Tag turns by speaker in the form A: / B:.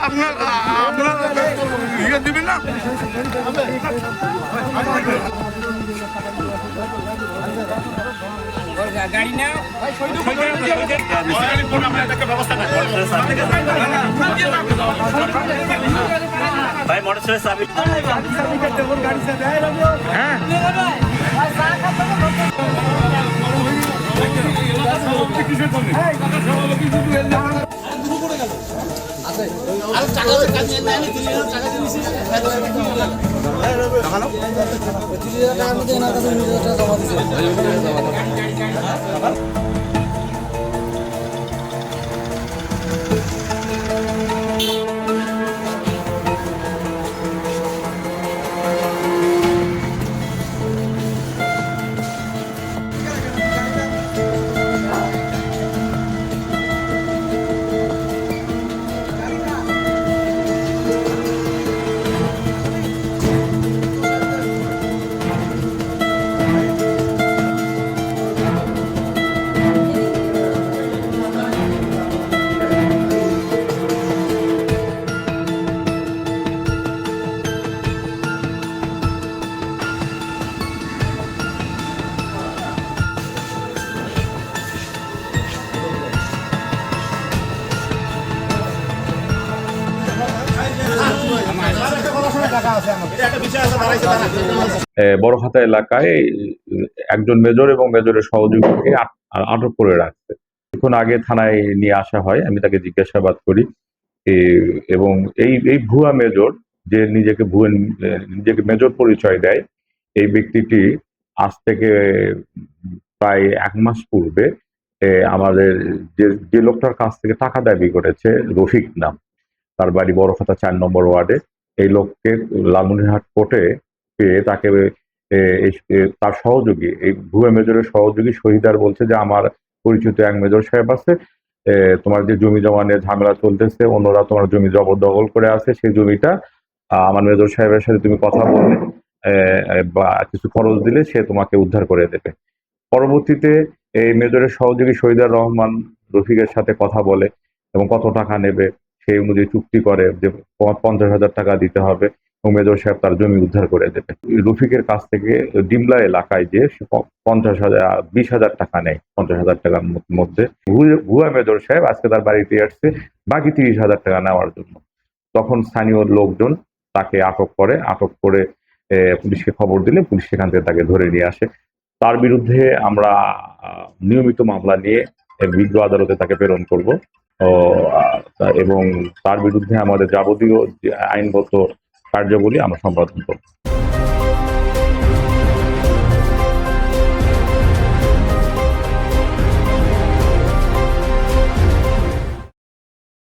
A: আপনার আপনার ইয়ে দিবেন না?
B: গাড়ি নাও
C: ভাই মোটর চাবি
A: হ্যাঁ
D: বড়খাতা এলাকায় একজন মেজর এবং মেজরের সহযোগীকে আটক করে রাখছে। কিছুক্ষণ আগে থানায় নিয়ে আসা হয়, আমি তাকে জিজ্ঞাসাবাদ করি এবং এই ভুয়া মেজর যে নিজেকে মেজর পরিচয় দেয়, এই ব্যক্তিটি আজ থেকে প্রায় 1 মাস পূর্বে আমাদের যে লোকটার কাছ থেকে টাকা দাবি করেছে, রফিক নাম, তার বাড়ি বড়খাতা 4 নম্বর ওয়ার্ডে। এই লোককে লালমনিরহাট কোর্টে পেয়ে তাকে তার সহযোগী, এই ভুয়া মেজরের সহযোগী শহীদার বলছে যে আমার পরিচিত এক মেজর সাহেব আছে, তোমার যে জমি জমা নিয়ে ঝামেলা চলতেছে, অন্যরা তোমার জমি জবরদখল করে আছে, সেই জমিটা আমার মেজর সাহেবের সাথে তুমি কথা বললে বা কিছু খরচ দিলে সে তোমাকে উদ্ধার করে দেবে। পরবর্তীতে এই মেজরের সহযোগী শহীদার রহমান রফিকের সাথে কথা বলে এবং কত টাকা নেবে সেই অনুযায়ী চুক্তি করে যে 50,000 টাকা দিতে হবে এবং মেজর সাহেব তার জমি উদ্ধার করে দেবে। রফিকের কাছ থেকে ডিমলা এলাকায় যে 20,000 টাকা নেয়, 50,000 টাকার মধ্যে। ভুয়া মেজর সাহেব আজকে তার বাড়িতে আসছে বাকি 30,000 টাকা নেওয়ার জন্য। তখন স্থানীয় লোকজন তাকে আটক করে পুলিশকে খবর দিলে পুলিশ সেখান থেকে তাকে ধরে নিয়ে আসে। তার বিরুদ্ধে আমরা নিয়মিত মামলা নিয়ে বিজ্ঞ আদালতে তাকে প্রেরণ করব এবং তার বিরুদ্ধে আমাদের যাবতীয় আইনগত কার্যাবলী আমরা সম্পাদন করব।